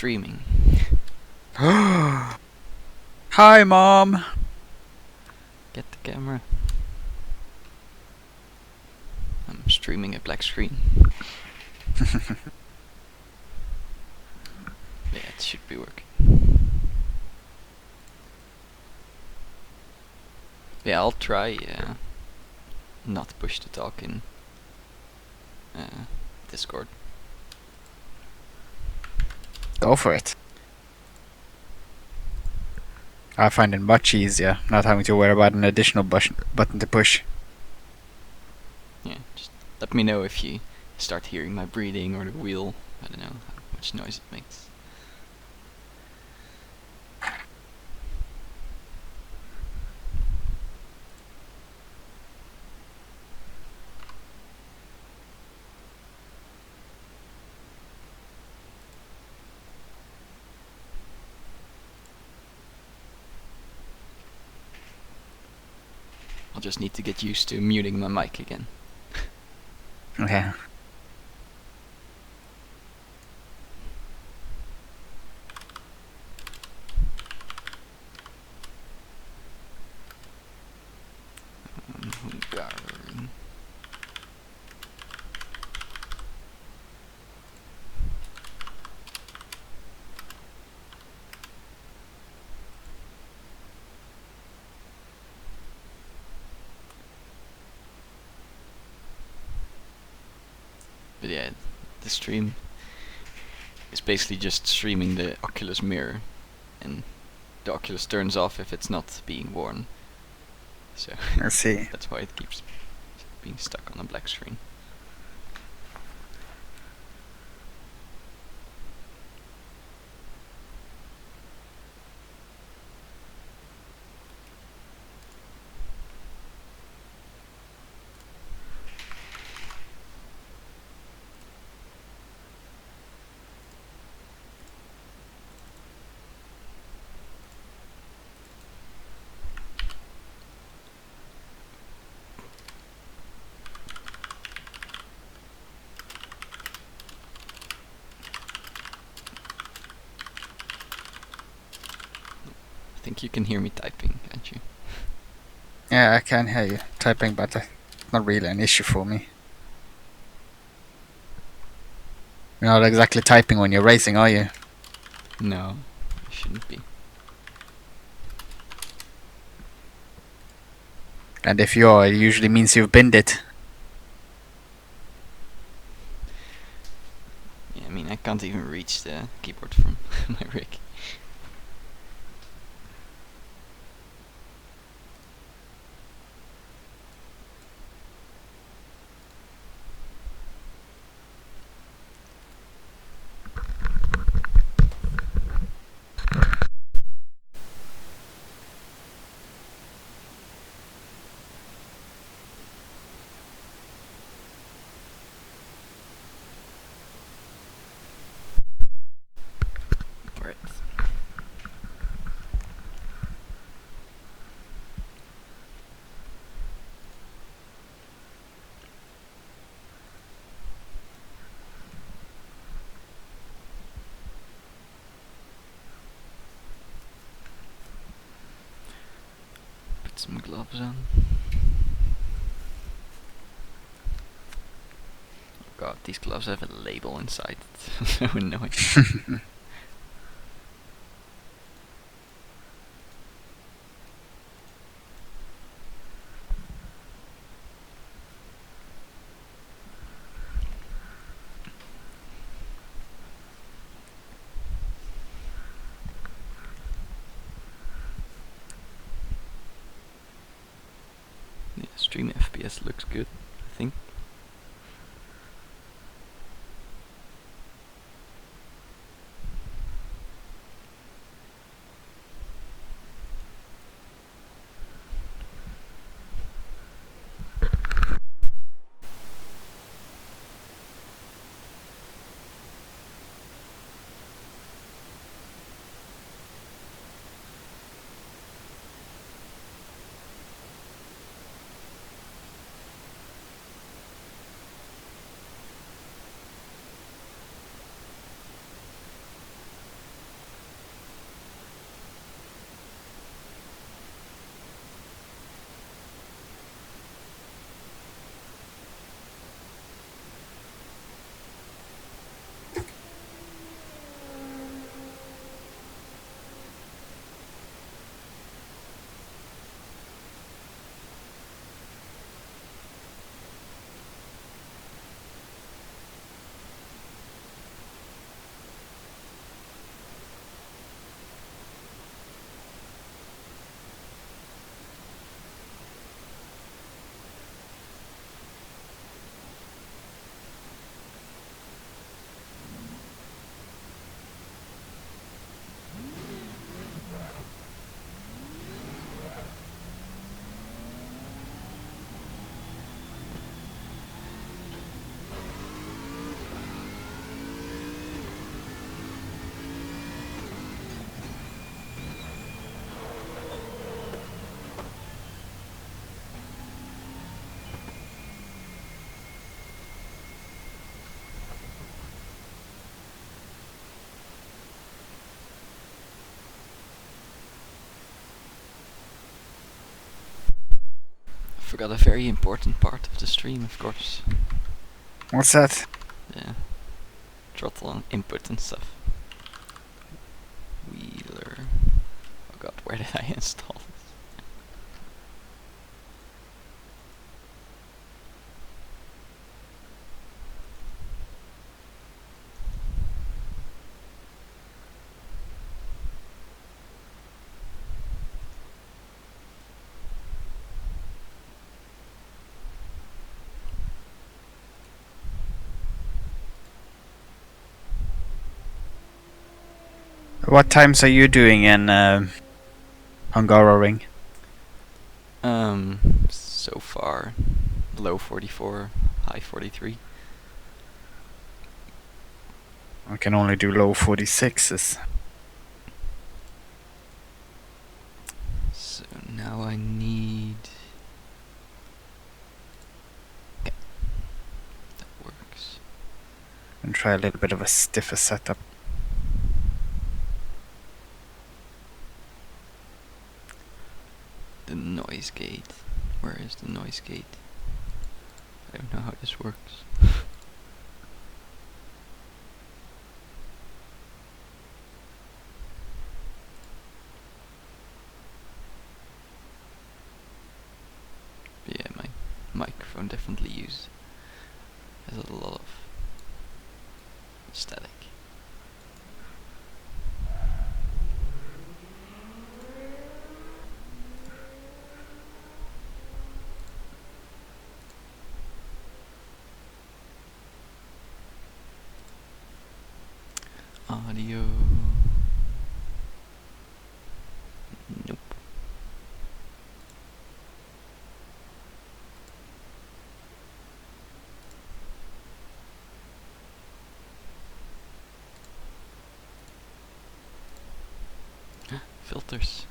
streaming. Hi, Mom! Get the camera. I'm streaming a black screen. Yeah, it should be working. Yeah, I'll try not push the talk in Discord. Go for it. I find it much easier not having to worry about an additional button to push. Yeah, just let me know if you start hearing my breathing or the wheel. I don't know how much noise it makes. I'll just need to get used to muting my mic again. Okay. Hungaroring. But yeah, the stream is basically just streaming the Oculus mirror, and the Oculus turns off if it's not being worn. So Let's see. that's why it keeps being stuck on a black screen. I think you can hear me typing, can't you? Yeah, I can hear you typing, but it's not really an issue for me. You're not exactly typing when you're racing, are you? No, it shouldn't be. And if you are, it usually means you've binned it. Yeah, I mean, I can't even reach the keyboard from my rig. Right. Put some gloves on. God, these gloves have a label inside. It's so annoying. Yeah, stream FPS looks good, I think. forgot a very important part of the stream, of course. What's that? The throttle and input and stuff. Wheeler. Oh god, where did I install this? What times are you doing in Hungaroring? So far, low 44, high 43. I can only do low 46s. So now I need... Okay. That works. And try a little bit of a stiffer setup. The noise gate. Where is the noise gate? I don't know how this works. But yeah, my microphone definitely has a lot of static. Audio. Nope. Filters.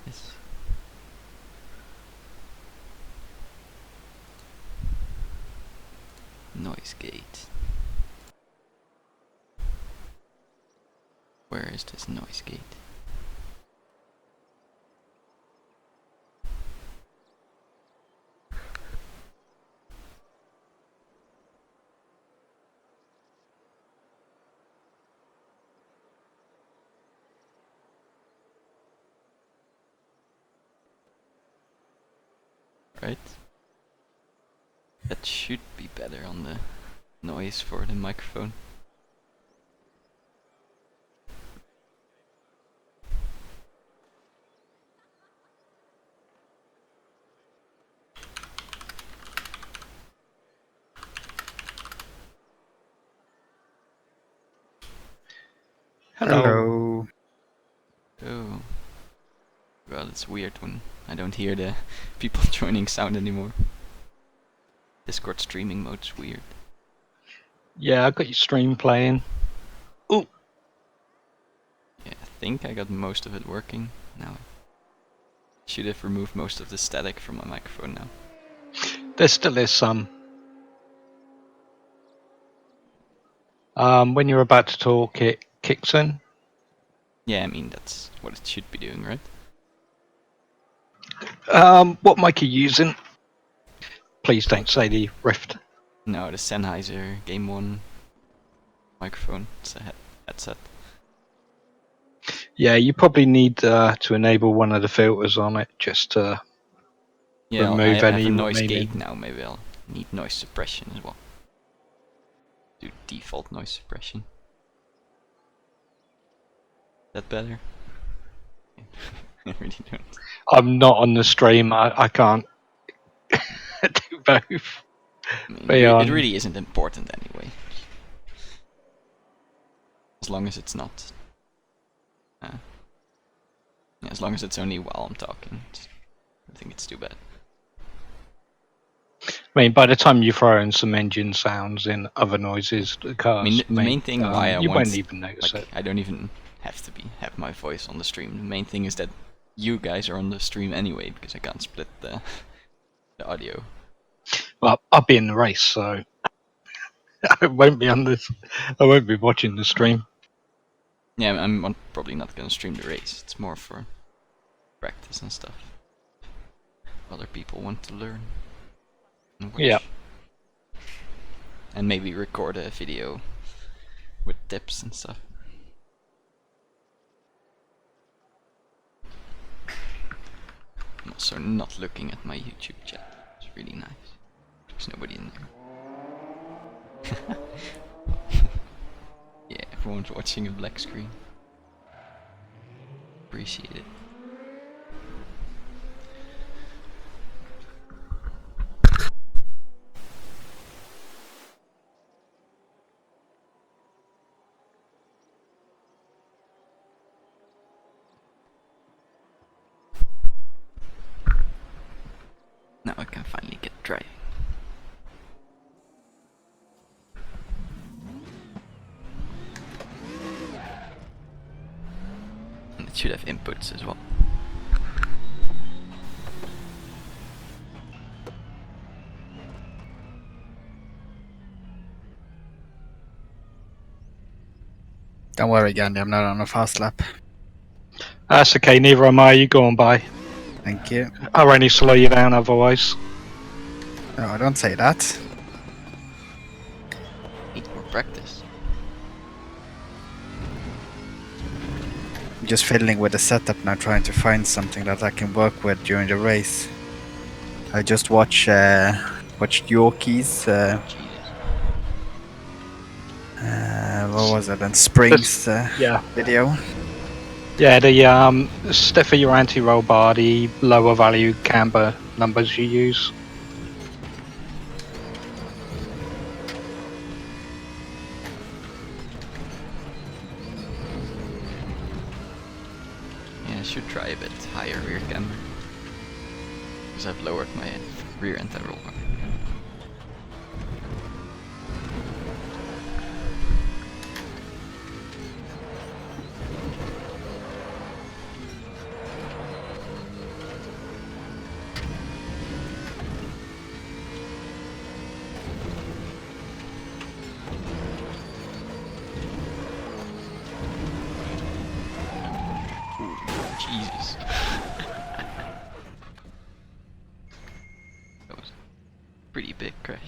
Yes. Noise gate. Where is this noise gate? Right? That should be better on the noise for the microphone. Hello. Oh. Well, it's weird when I don't hear the people joining sound anymore. Discord streaming mode's weird. Yeah, I got your stream playing. Ooh. Yeah, I think I got most of it working. Now I should have removed most of the static from my microphone now. There still is some. When you're about to talk, it kicks in. Yeah, I mean, that's what it should be doing, right? What mic are you using? Please don't say the Rift. No, the Sennheiser Game 1 microphone. It's a headset. Yeah, you probably need to enable one of the filters on it just to Yeah, remove I have any a noise remaining. gate now. Maybe I'll need noise suppression as well. Do default noise suppression. That better? I really don't. I'm not on the stream. I can't do both. I mean, But, it really isn't important anyway. As long as it's not. Yeah, as long as it's only while I'm talking. I think it's too bad. I mean, by the time you throw in some engine sounds in other noises, the cars, I mean, the main thing why I you want, won't even notice like, it. I don't even have to have my voice on the stream. The main thing is that you guys are on the stream anyway, because I can't split the audio. Well, I'll be in the race, so I won't be on this. I won't be watching the stream. Yeah, I'm probably not gonna stream the race. It's more for practice and stuff. Other people want to learn. and watch. Yeah. And maybe record a video with tips and stuff. I'm also not looking at my YouTube chat. It's really nice. There's nobody in there. Yeah, everyone's watching a black screen. Appreciate it. Now I can finally get driving. And it should have inputs as well. Don't worry, Gandhi, I'm not on a fast lap. That's okay, neither am I. You go on by. Thank you. I'll only slow you down otherwise. No, don't say that. Need more practice. I'm just fiddling with the setup now, trying to find something that I can work with during the race. I just watched Yorkie's what was it? And Springs Yeah. video. Yeah, the stiffer your anti-roll bar, the lower value camber numbers you use. Yeah, I should try a bit higher rear camber. Because I've lowered my rear anti-roll bar. Jesus. That was a pretty big crash.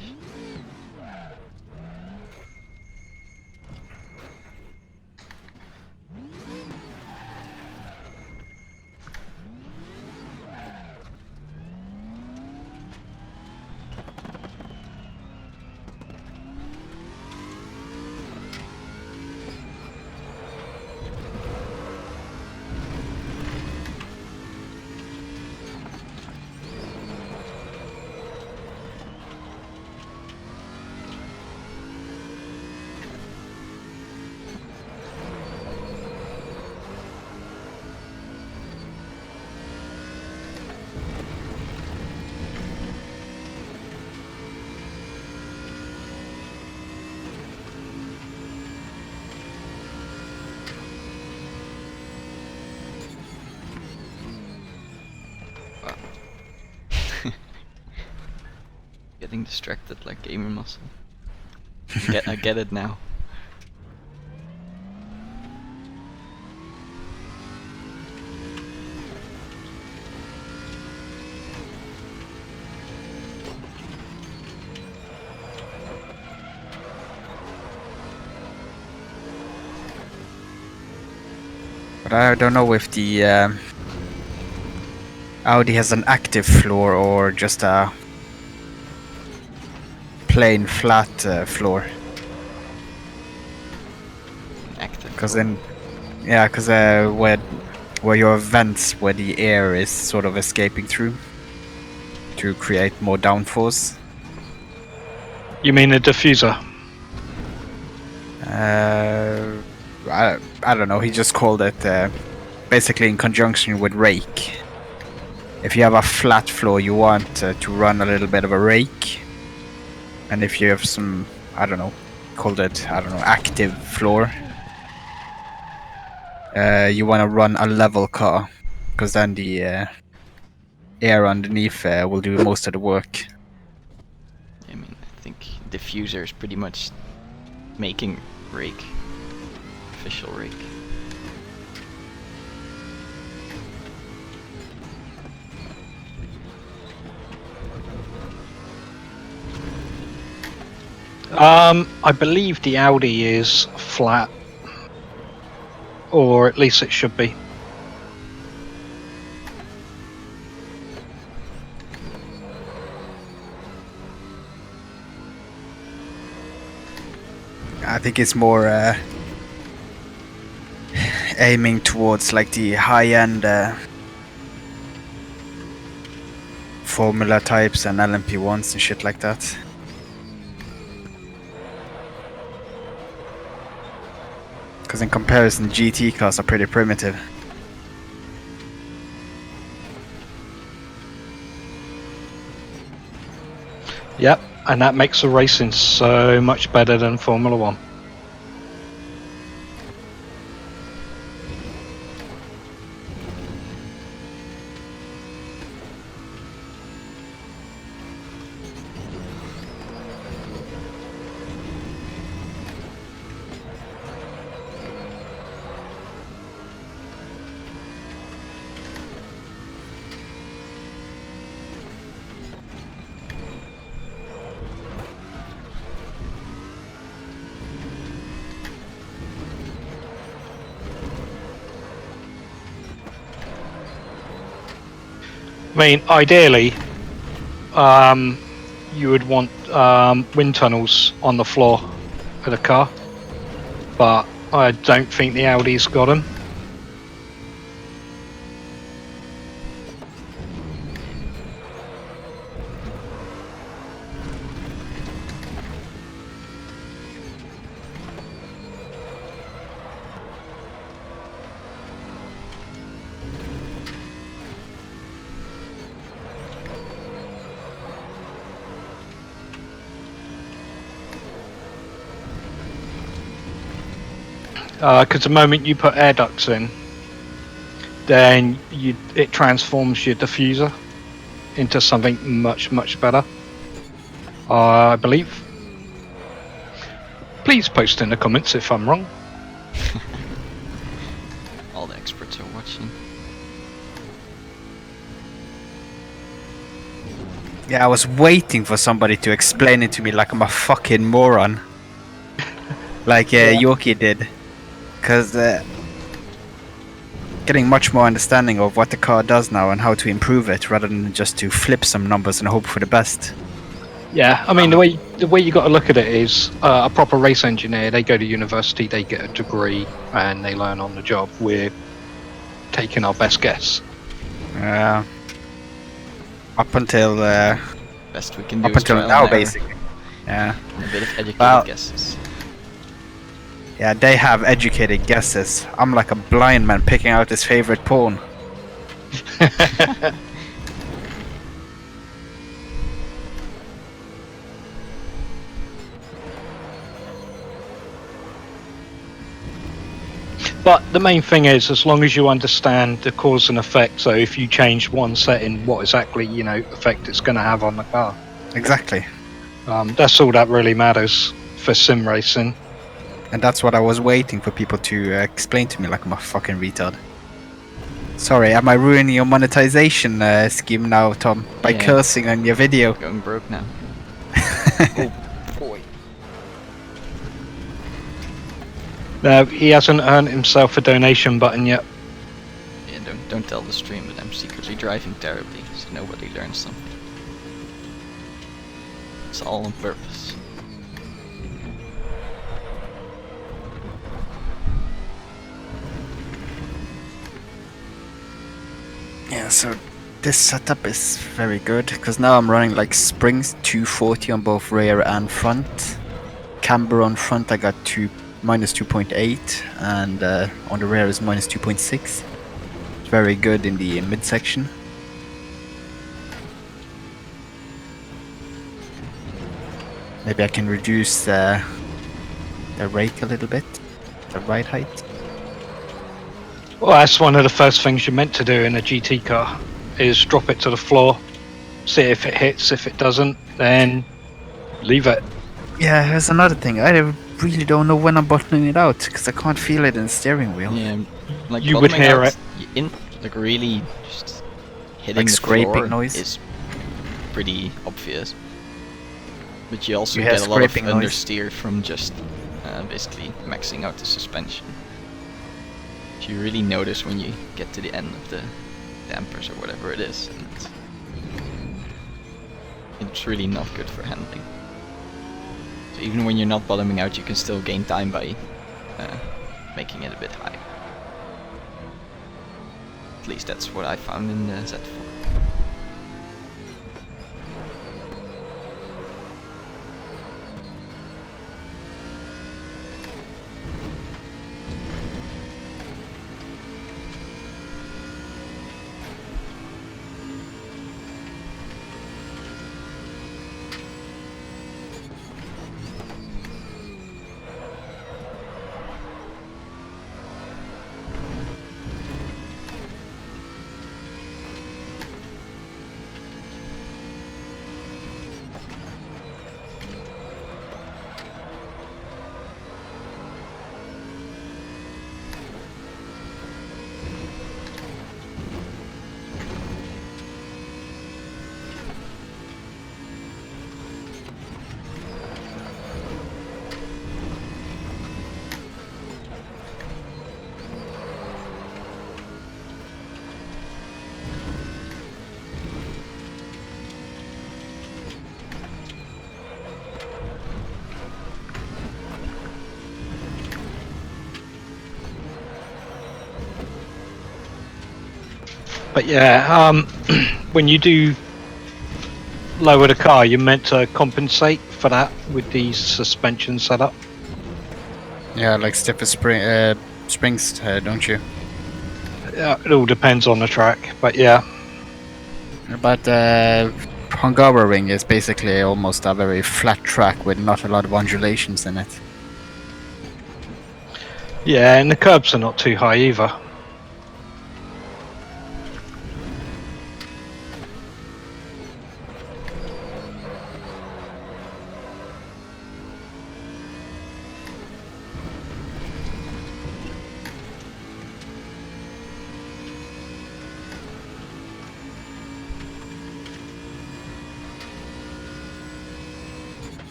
Getting distracted like gamer muscle. I get it now. But I don't know if the Audi has an active floor or just a plain flat floor. Active. Because where you have vents where the air is sort of escaping through to create more downforce. You mean a diffuser? I don't know. He just called it basically in conjunction with rake. If you have a flat floor, you want to run a little bit of a rake, and if you have some, I don't know, active floor, you want to run a level car, because then the air underneath will do most of the work. I mean, I think diffuser is pretty much making rake. Official rake. I believe the Audi is flat, or at least it should be. I think it's more aiming towards like the high-end Formula types and LMP1s and shit like that. Because in comparison, GT cars are pretty primitive. Yep, and that makes the racing so much better than Formula 1. I mean, ideally, you would want wind tunnels on the floor of the car, but I don't think the Audi's got them. Because the moment you put air ducts in, then it transforms your diffuser into something much better, I believe. Please post in the comments if I'm wrong. All the experts are watching. Yeah, I was waiting for somebody to explain it to me like I'm a fucking moron. Like Yorkie did. Because getting much more understanding of what the car does now and how to improve it rather than just to flip some numbers and hope for the best. Yeah, I mean the way you got to look at it is a proper race engineer. They go to university, they get a degree, and they learn on the job. We're taking our best guess. Up until Best we can do up is until trial now, and error. basically. Yeah. And a bit of educated Well- guesses. Yeah, they have educated guesses. I'm like a blind man picking out his favorite pawn. But the main thing is, as long as you understand the cause and effect, so if you change one setting, what exactly effect it's going to have on the car. Exactly. That's all that really matters for sim racing. And that's what I was waiting for people to explain to me like I'm a fucking retard. Sorry, am I ruining your monetization scheme now, Tom? By Yeah. cursing on your video? Going broke now. Oh boy. No, he hasn't earned himself a donation button yet. Yeah, don't tell the stream that I'm secretly driving terribly, so nobody learns something. It's all on purpose. Yeah, so this setup is very good because now I'm running like springs 240 on both rear and front. Camber on front I got minus 2.8 and on the rear is minus 2.6. It's very good in the midsection. Maybe I can reduce the rake a little bit, the ride height. Well, that's one of the first things you're meant to do in a GT car, is drop it to the floor, see if it hits. If it doesn't, then leave it. Yeah, here's another thing. I really don't know when I'm bottoming it out because I can't feel it in the steering wheel. Yeah, like You would bottoming hear out it. in like really just hitting Like the scraping floor noise? is pretty obvious. But you also You hear get a lot of scraping noise. understeer from just basically maxing out the suspension. You really notice when you get to the end of the dampers or whatever it is, and it's really not good for handling. So even when you're not bottoming out, you can still gain time by making it a bit high. At least that's what I found in the Z4. But yeah, when you do lower the car, you're meant to compensate for that with the suspension setup. Yeah, like stiffer springs, don't you? Yeah, it all depends on the track, but yeah. But Hungaroring is basically almost a very flat track with not a lot of undulations in it. Yeah, and the curbs are not too high either.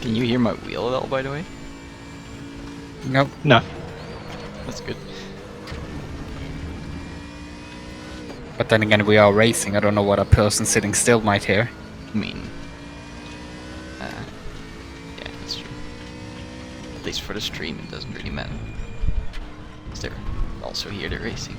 Can you hear my wheel at all, by the way? Nope. No. That's good. But then again, we are racing. I don't know what a person sitting still might hear. I mean, yeah, that's true. At least for the stream, it doesn't really matter. 'Cause they're also here to racing.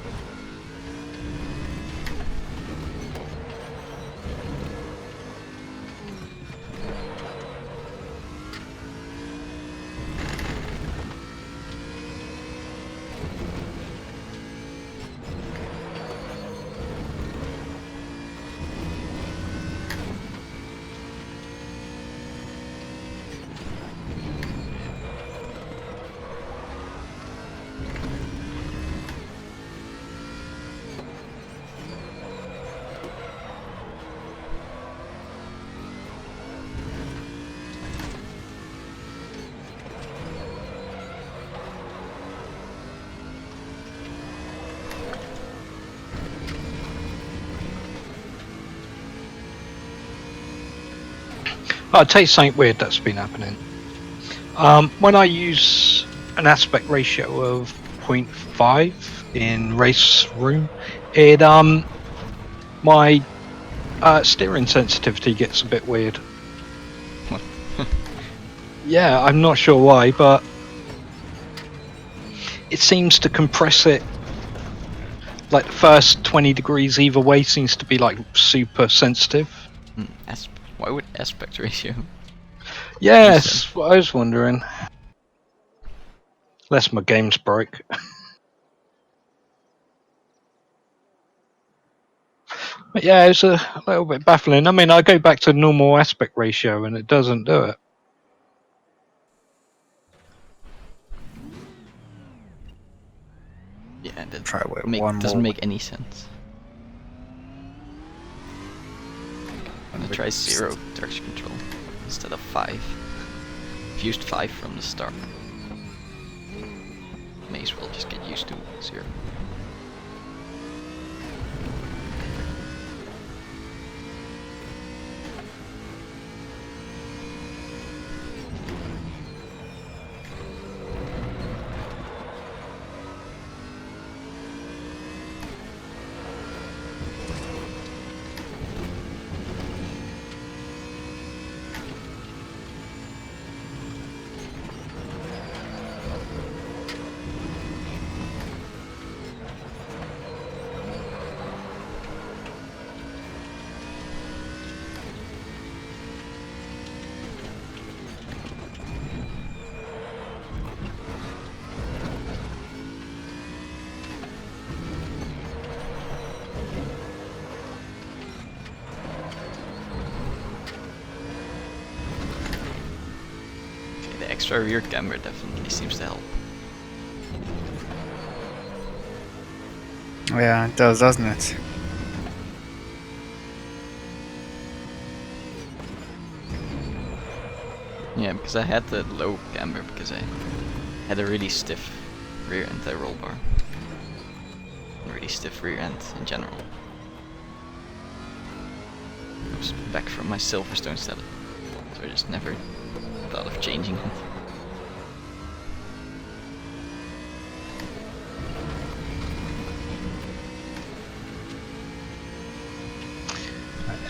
I'll tell you something weird that's been happening. When I use an aspect ratio of 0.5 in race room, it my steering sensitivity gets a bit weird. What? Yeah, I'm not sure why, but it seems to compress it. Like the first 20 degrees either way seems to be like super sensitive. Why would aspect ratio? Yes, what I was wondering. Unless my game's broke. But yeah, it's a little bit baffling. I mean, I go back to normal aspect ratio and it doesn't do it. try with one Doesn't more. make any sense. I'm gonna try 0 traction control instead of 5. I've used 5 from the start. May as well just get used to 0. The extra rear camber definitely seems to help. Yeah, it does, doesn't it? Yeah, because I had the low camber because I had a really stiff rear anti-roll bar. A really stiff rear end in general. I was back from my Silverstone setup, so I just never thought of changing it.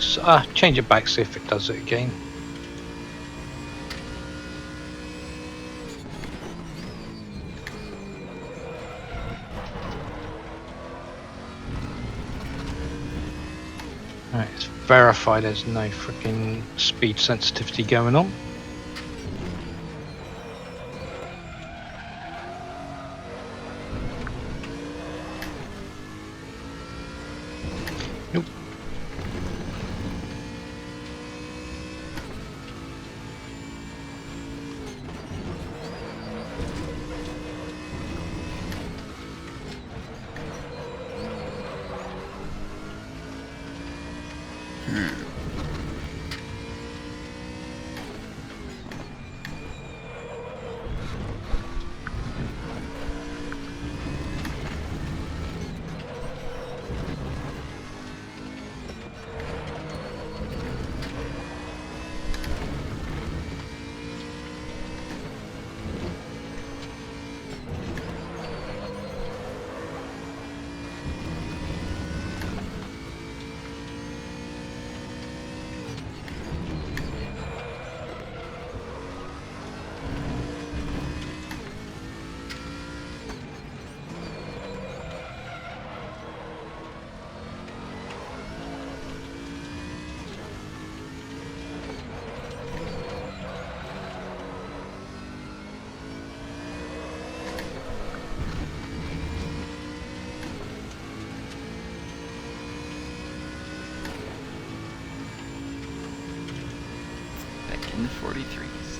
So, change it back, see if it does it again. Alright, let's verify there's no freaking speed sensitivity going on. Nope. Back in the 43s.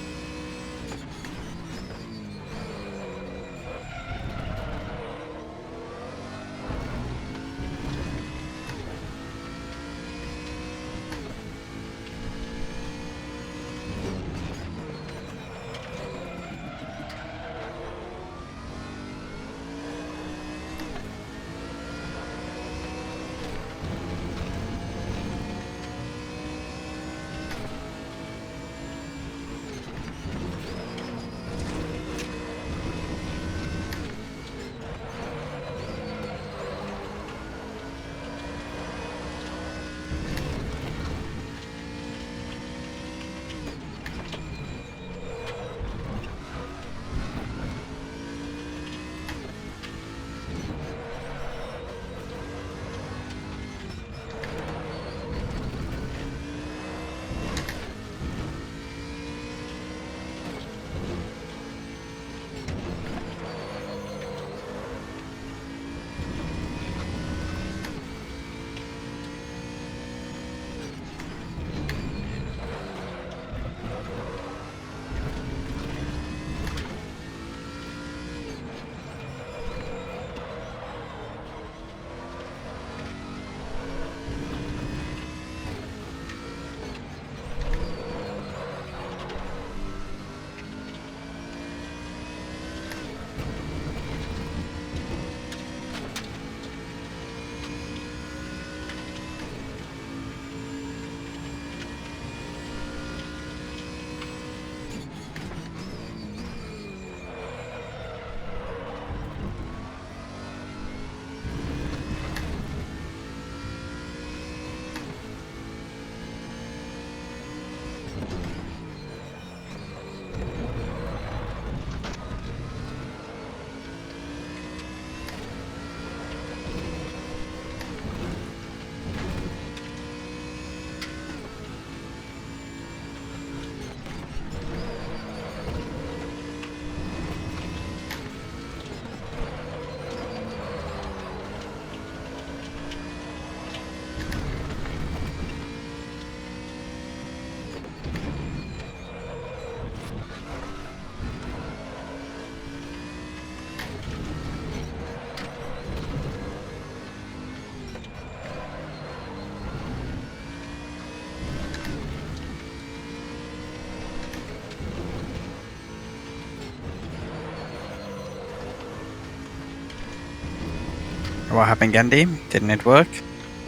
What happened, Gandhi? Didn't it work?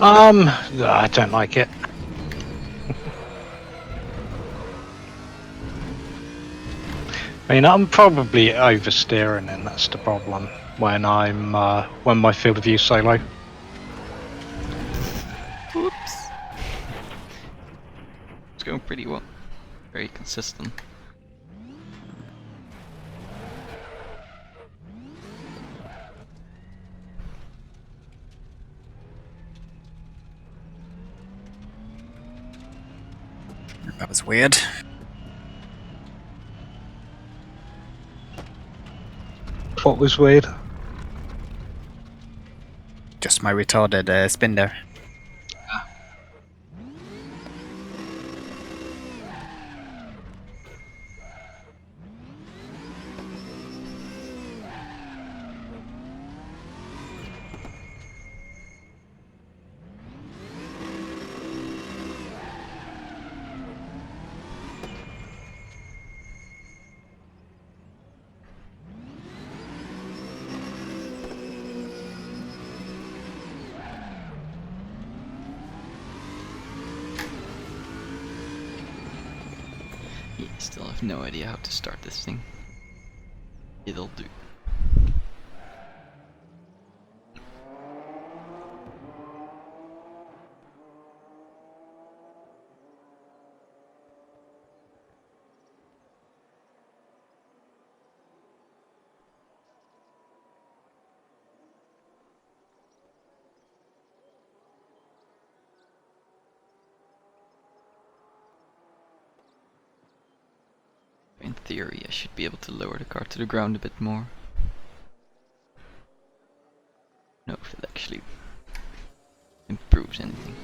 I don't like it. I mean, I'm probably oversteering, and that's the problem when I'm when my field of view is so low. Oops. It's going pretty well. Very consistent. That was weird. What was weird? Just my retarded spin there. Yeah, still have no idea how to start this thing. It'll do. In theory, I should be able to lower the car to the ground a bit more. No, if it actually improves anything.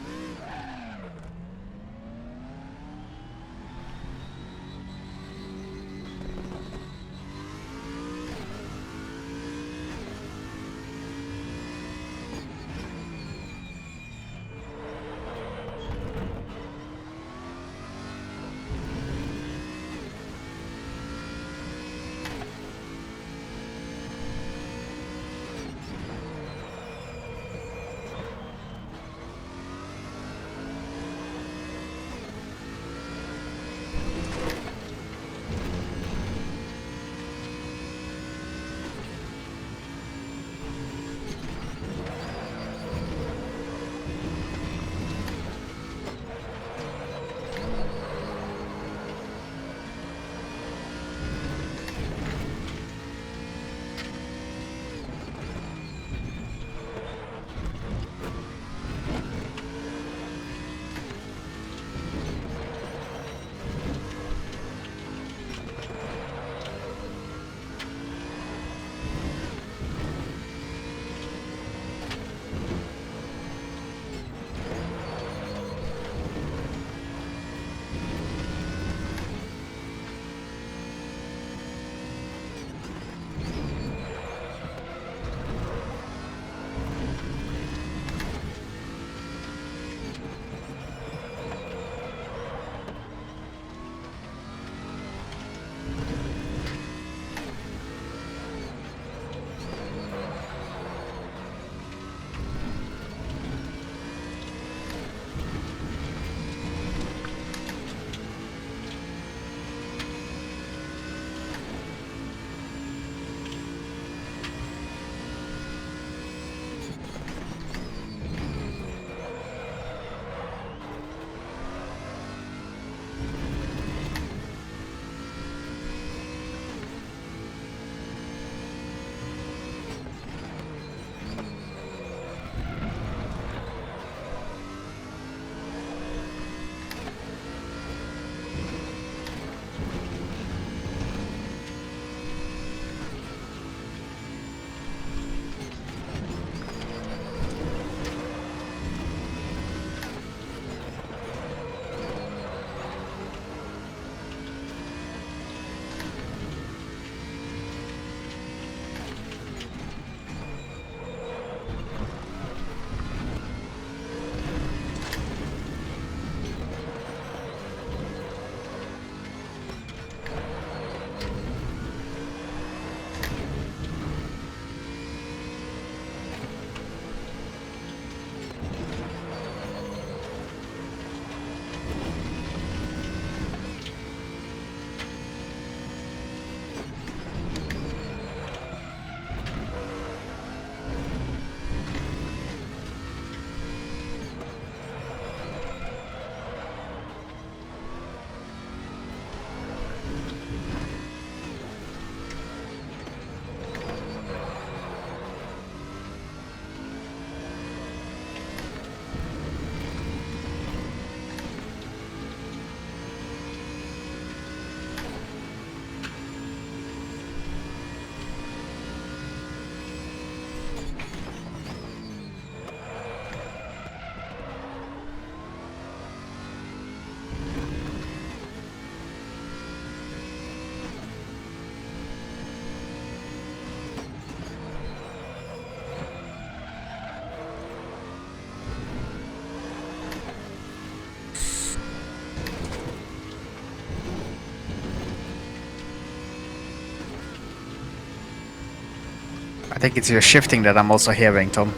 I think it's your shifting that I'm also hearing, Tom.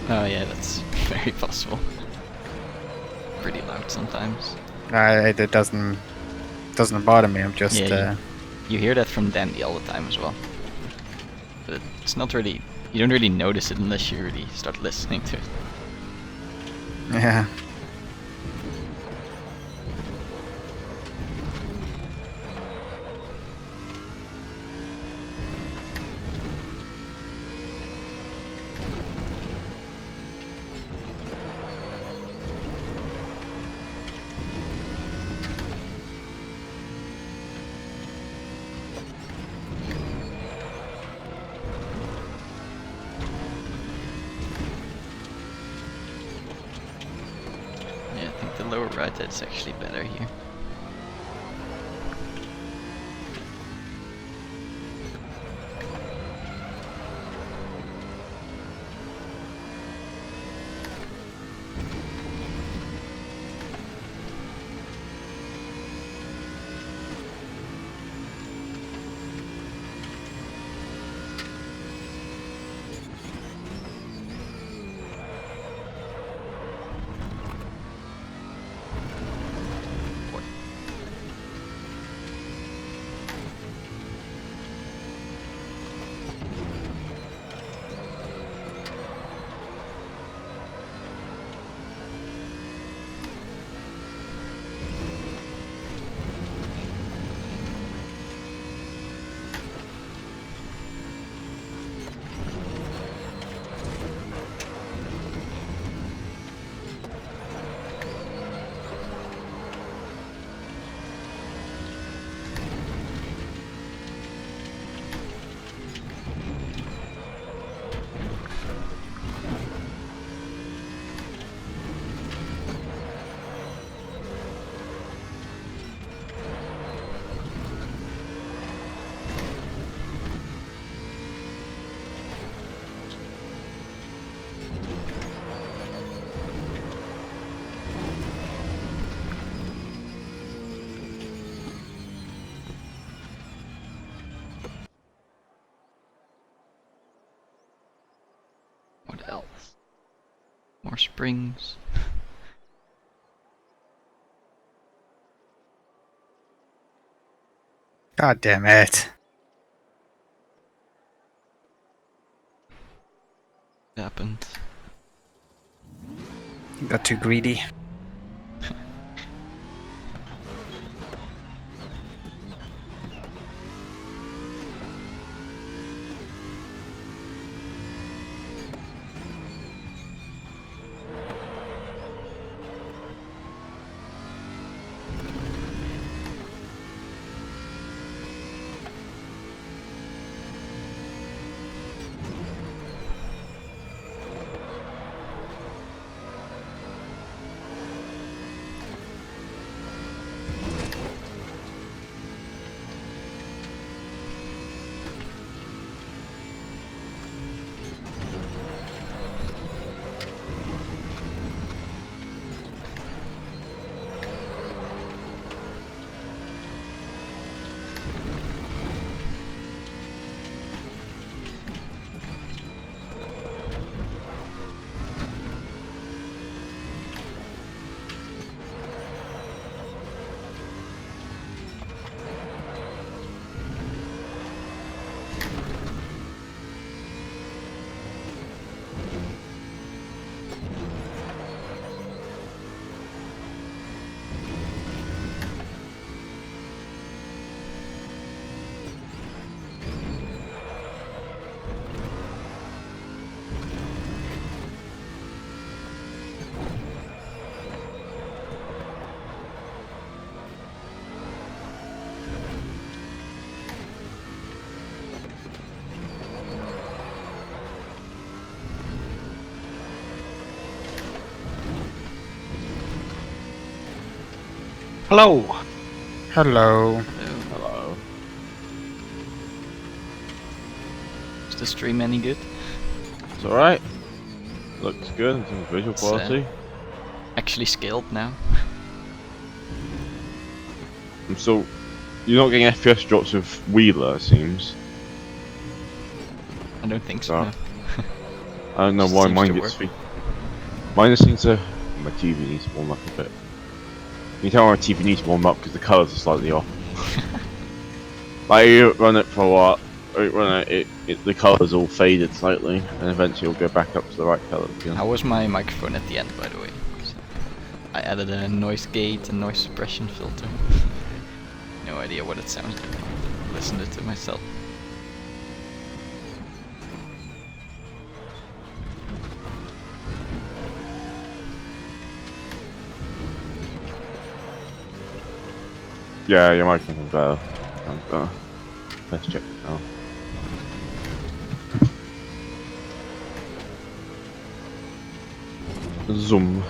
Oh yeah, that's very possible. Pretty loud sometimes. It doesn't bother me. I'm just Yeah, you hear that from Dandy all the time as well. But it's not really, you don't really notice it unless you really start listening to it. yeah. Yeah, I think the lower right head's actually better here. What else? More springs. God damn it. Happened. Got too greedy. Hello. Hello. Hello. Is the stream any good? It's alright. Looks good in terms of visual It's, quality. Actually scaled now. So, you're not getting FPS drops with Wheeler, it seems. I don't think so. So, No. I don't know Just why seems mine to gets work. mine just seems to. My TV needs to warm up a bit. You can tell my TV needs to warm up because the colours are slightly off. Like you run it for a while, run it the colours all faded slightly, and eventually it'll go back up to the right colours again. How was my microphone at the end, by the way? I added a noise gate and noise suppression filter. No idea what it sounds like. Listened it to myself. Yeah, your microphone's better. Let's check it now. Zoom.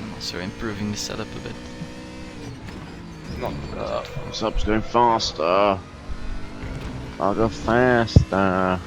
I'm also improving the setup a bit. Not sub's going faster. I'll go faster.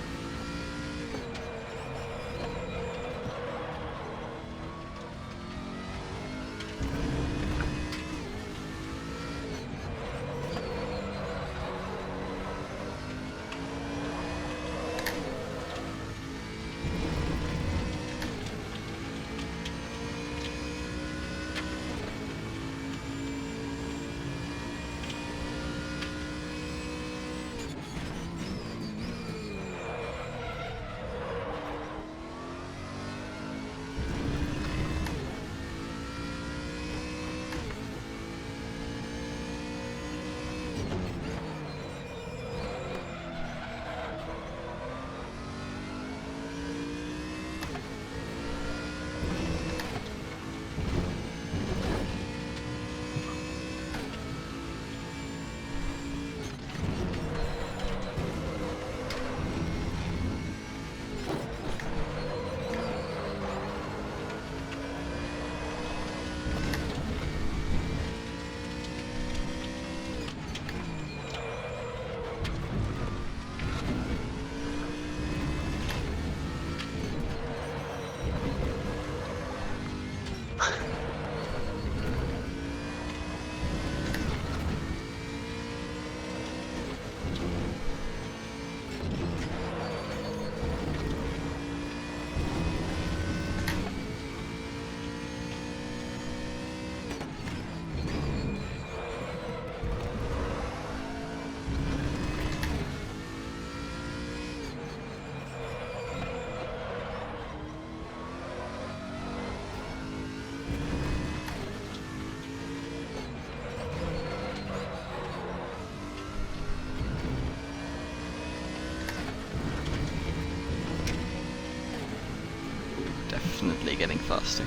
Definitely getting faster.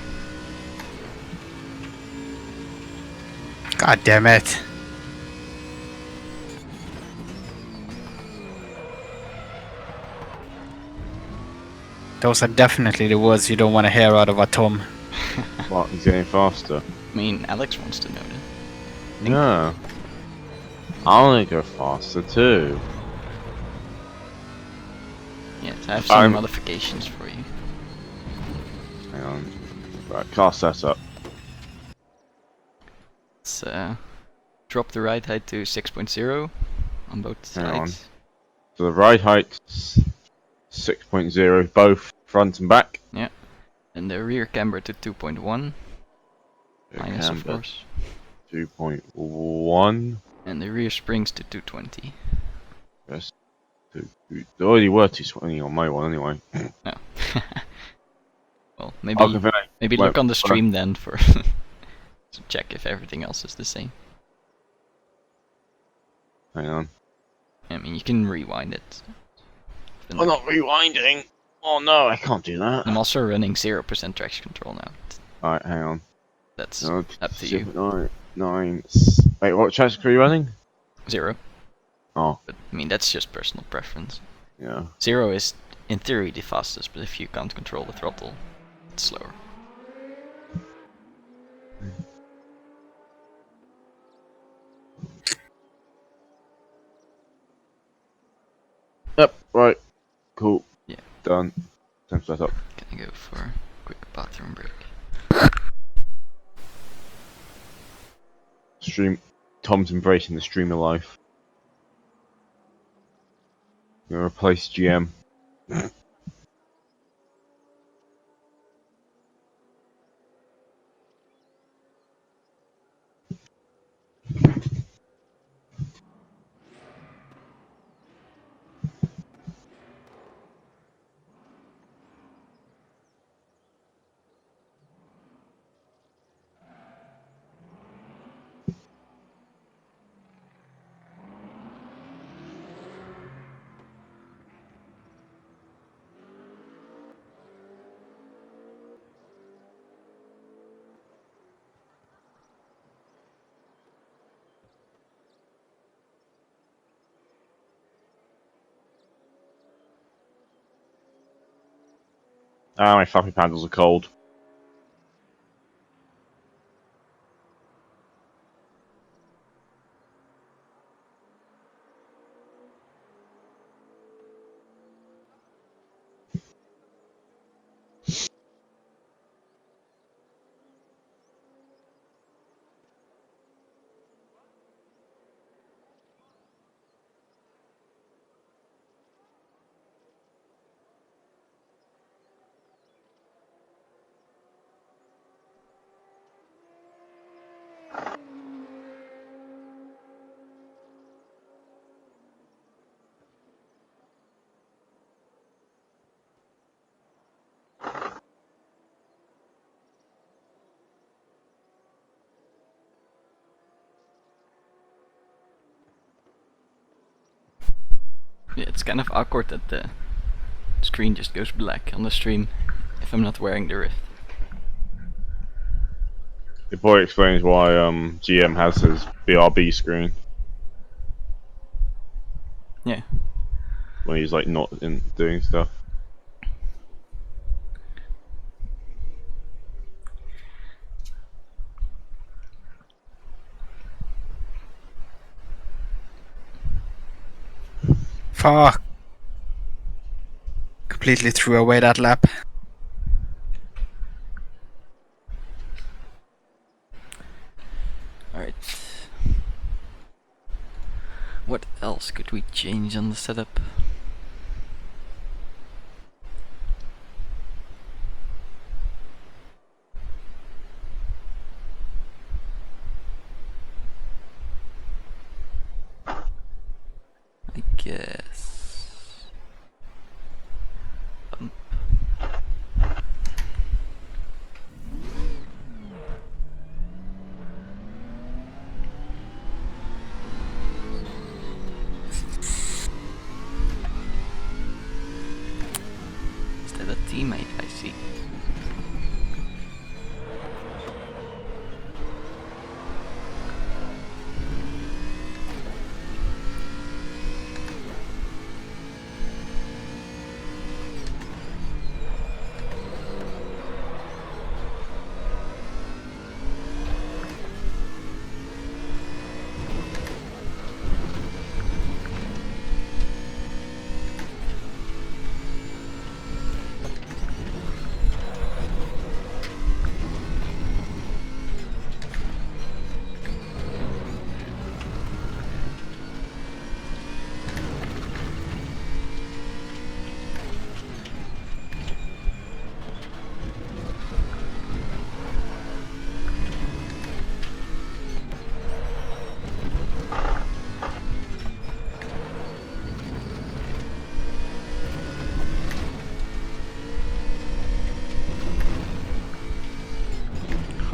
God damn it. Those are definitely the words you don't want to hear out of a Tom. What? He's getting faster. I mean, Alex wants to know that. Yeah. I want to go faster too. Yeah, I have some modifications for you. Hang on. Right, car setup. Let's drop the ride height to 6.0 on both sides. So the ride height 6.0, both front and back. Yeah. And the rear camber to 2.1. Minus, of course. 2.1. And the rear springs to 220. Yes. They already were 220 on my one anyway. No. Well, maybe look on the stream then for to check if everything else is the same. Hang on. I mean, you can rewind it. I'm not rewinding. Oh no, I can't do that. I'm also running 0% traction control now. Alright, hang on. That's No, up to you. 9. Wait, what traction are you running? 0. Oh, But I mean, that's just personal preference. yeah. 0 is, in theory, the fastest, but if you can't control the throttle, it's slower. Yep, right. Cool. Yeah. Done. Time to set up. Gonna go for a quick bathroom break. Stream. Tom's embracing the streamer life. gonna replace GM. Ah, my fluffy paddles are cold. Yeah, it's kind of awkward that the screen just goes black on the stream if I'm not wearing the Rift. It probably explains why GM has his BRB screen Yeah. when he's like not in doing stuff. Fuck. Completely threw away that lap. Alright. What else could we change on the setup? I guess. Bump. Is that a teammate I see?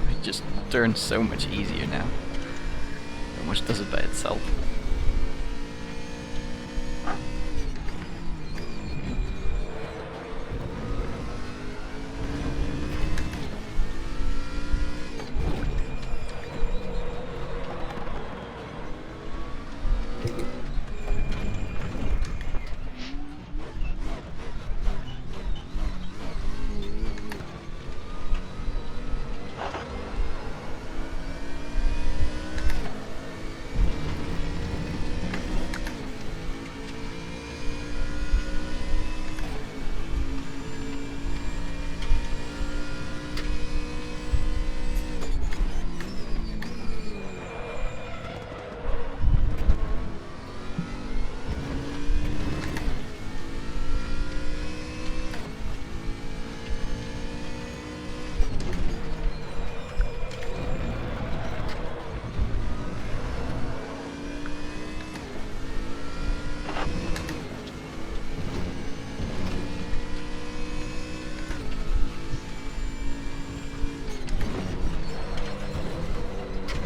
It just turns so much easier now. It almost does it by itself.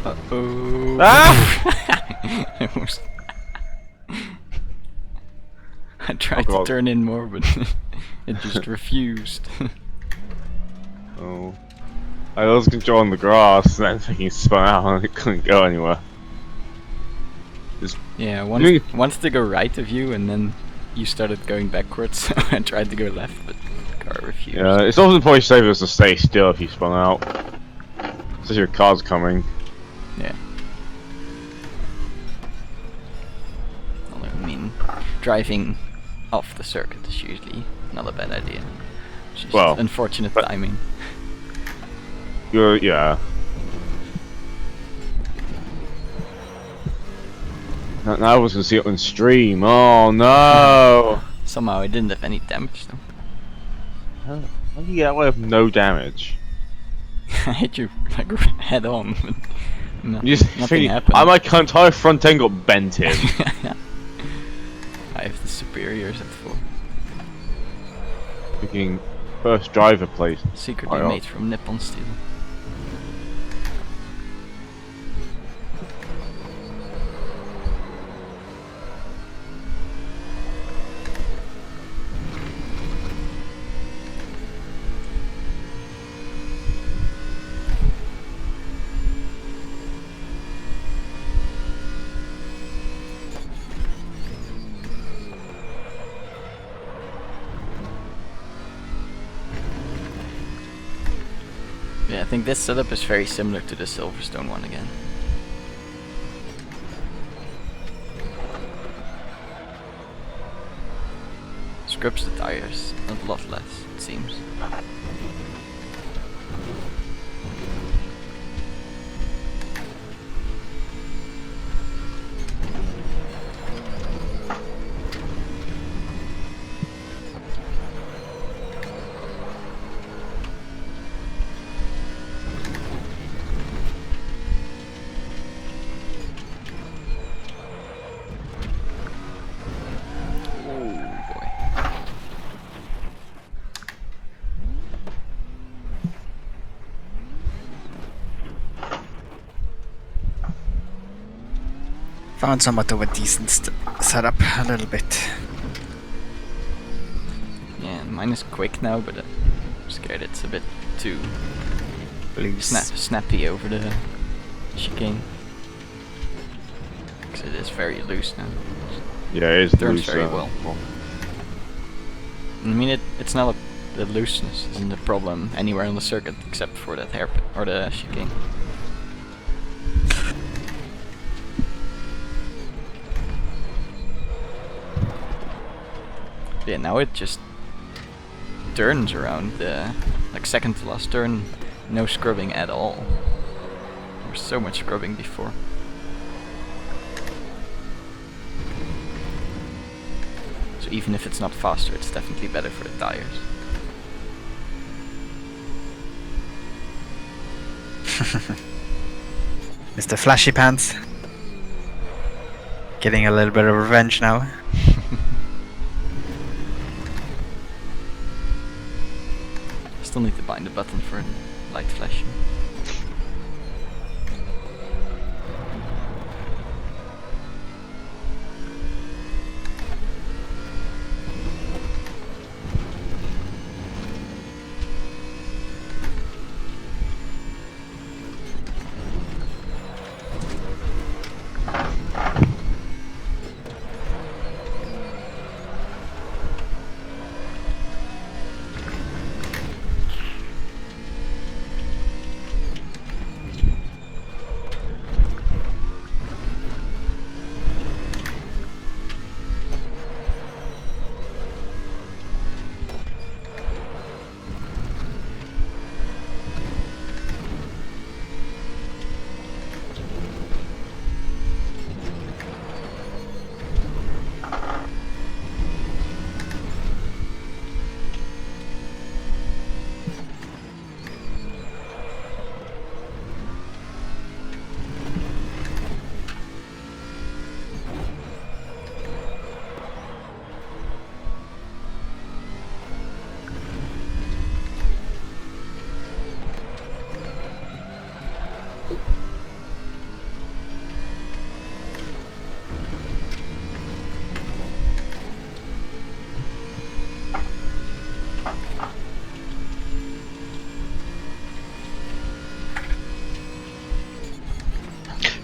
Uh-oh. Ah! I almost... I tried Oh, to turn in more, but it just refused. Oh. I lost control on the grass and then thinking spun out and it couldn't go anywhere. Yeah, You- wanted to go right of you, and then you started going backwards, so I tried to go left, but the car refused. Yeah, it's often probably safer to stay still if you spun out. Especially if car's coming. Yeah. Although, I mean, driving off the circuit is usually not a bad idea. It's just Well, unfortunate but- timing. Yeah. Now I was gonna see it on stream. Oh no! Somehow I didn't have any damage though. How do you get away with no damage? I hit you like head on, but You just nothing thinking, happened. my entire front end got bent in. I have the superiors at full. Thinking, first driver place. Secretly Oh, made from Nippon steel. Yeah, I think this setup is very similar to the Silverstone one again. Scrubs the tires a lot less, it seems. Oh boy. Found somewhat of a decent setup, a little bit. Yeah, mine is quick now, but I'm scared it's a bit too Loose. snappy over the chicane. Because it is very loose now. Yeah, it is Turns loose, very well. I mean, it's not the looseness isn't the problem anywhere on the circuit except for that hairpin or the chicane. Yeah, now it just turns around the like second to last turn, no scrubbing at all. There was so much scrubbing before. So even if it's not faster, it's definitely better for the tires. Mr. Flashy Pants. Getting a little bit of revenge now. Still need to bind the button for light flashing.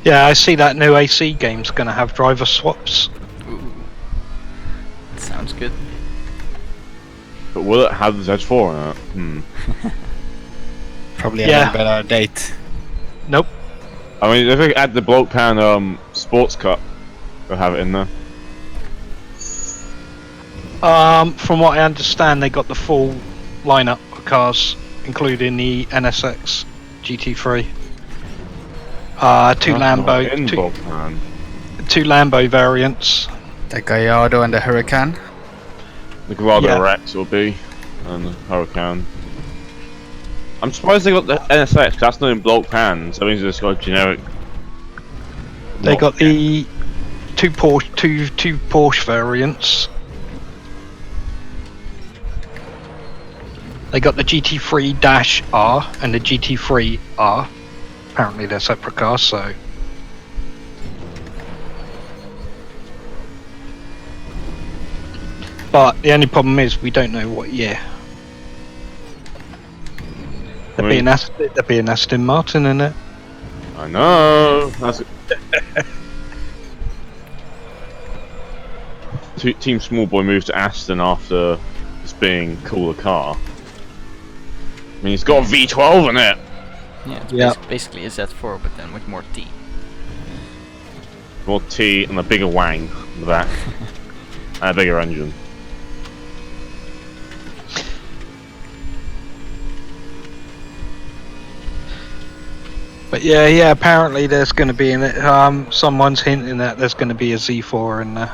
Yeah, I see that new AC game's going to have driver swaps. Ooh. Sounds good. But will it have the Z4 on it? Probably a Yeah. little bit out of date. Nope. I mean, if they add the bloke pan sports cup, they'll have it in there. From what I understand, they got the full lineup of cars, including the NSX GT3. Two Bloke pan. Lambo variants. The Gallardo and the Huracan. The Gallardo Yeah. Rex will be, and the Huracan. I'm surprised they got the NSX. 'Cause that's not in bloke pans. That means they just got generic. They got the two Porsche variants. They got the GT3-R and the GT3R. Apparently they're separate cars, so... But the only problem is we don't know what year. There'd be an Aston Martin in it. I know. That's Team Smallboy moves to Aston after it's being a cooler car. I mean, it's got a V12 in it. Yeah, it's Yeah. basically a Z4, but then with more T. More T and a bigger wang in the back, and a bigger engine. But yeah, apparently there's going to be in it. Someone's hinting that there's going to be a Z4 in there.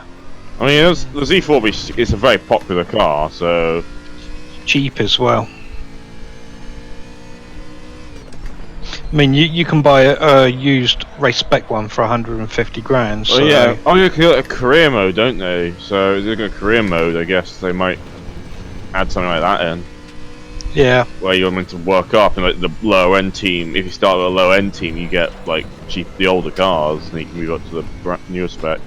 I mean, the Z4 is a very popular car, so Cheap as well. I mean, you can buy a used race spec one for 150 grand. So. oh yeah, you can get a career mode, don't they? So if they're going to career mode, I guess they might add something like that in, Yeah, where you're meant to work up, and like the low end team. If you start with a low end team, you get like the older cars, and you can move up to the newer spec.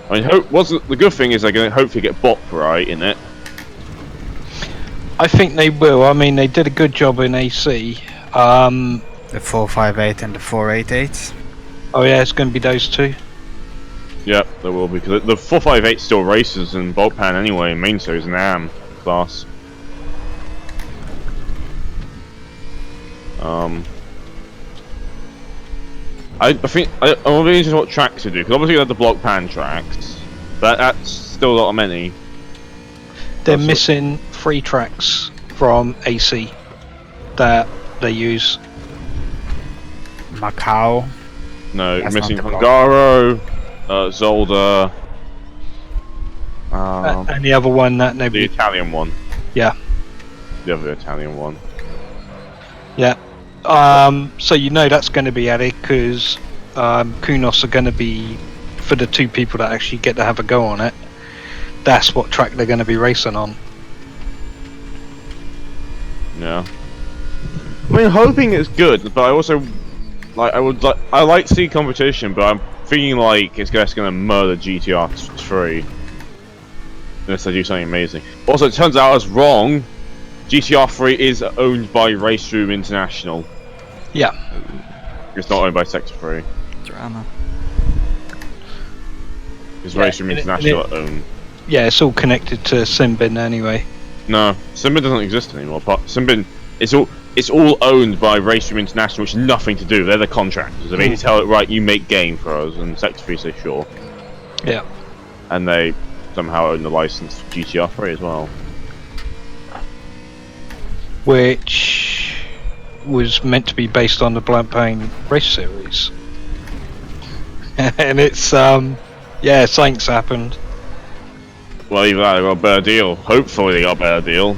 I mean, the good thing is they're going to hopefully get bot right in it. I think they will. I mean, they did a good job in AC. The 458 and the 488. Oh yeah, it's going to be those two. Yep, there will be, because the 458 still races in bulk pan anyway, main series and AM class. I think I'm really interested in what tracks to do, because obviously you have the block pan tracks, but that's still not many. They're That's missing 3 tracks from AC that they use. Macau. No, That's missing not the block. Hungaro, Zolder, And the other one that the nobody. Italian one. Yeah. The other Italian one. Yeah. So you know that's going to be added because Kunos are going to be, for the 2 people that actually get to have a go on it, that's what track they're going to be racing on. Yeah. I mean, hoping it's good, but I also I like to see competition, but I'm feeling like it's just gonna murder GTR3 unless they do something amazing. Also, it turns out I was wrong. GTR3 is owned by Race Room International. Yeah. It's not owned by Sector 3. Drama. Because Yeah, Race Room and International are owned. Yeah, it's all connected to Simbin anyway. No, Simbin doesn't exist anymore. But Simbin, it's all owned by Race Room International, which has nothing to do. They're the contractors. They basically tell it, right, you make game for us, and Sector 3 say sure. Yeah. And they somehow own the license for GTR3 as well. Which was meant to be based on the Blancpain race series. And it's, yeah, something's happened. Well, either that, they got a better deal. Hopefully, they got a better deal.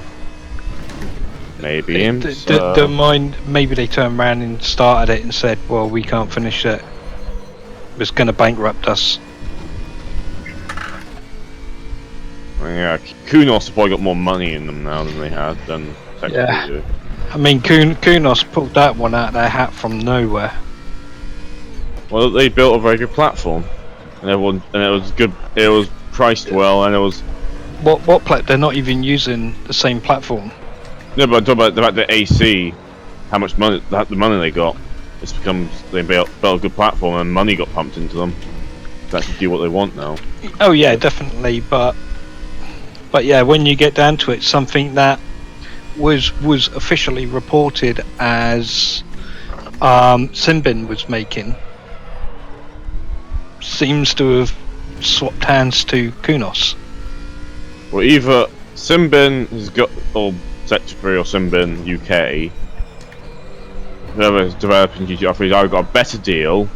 Maybe him. Don't mind, maybe they turned around and started it and said, well, we can't finish it. It's going to bankrupt us. Yeah, Kunos have probably got more money in them now than they had than Sector Yeah. 3 do. I mean, Kunos pulled that one out of their hat from nowhere. Well, they built a very good platform, and it was good. It was priced well, and it was. They're not even using the same platform. No, but I'm talking about the AC, how much money, the money they got. It's become they built a good platform and money got pumped into them to actually do what they want now. Oh yeah, definitely. But yeah, when you get down to it, something that was officially reported as Simbin was making seems to have swapped hands to Kunos. Well, either Simbin has got, or Sector 3 or Simbin UK, whoever's developing GTR 3 has either got a better deal,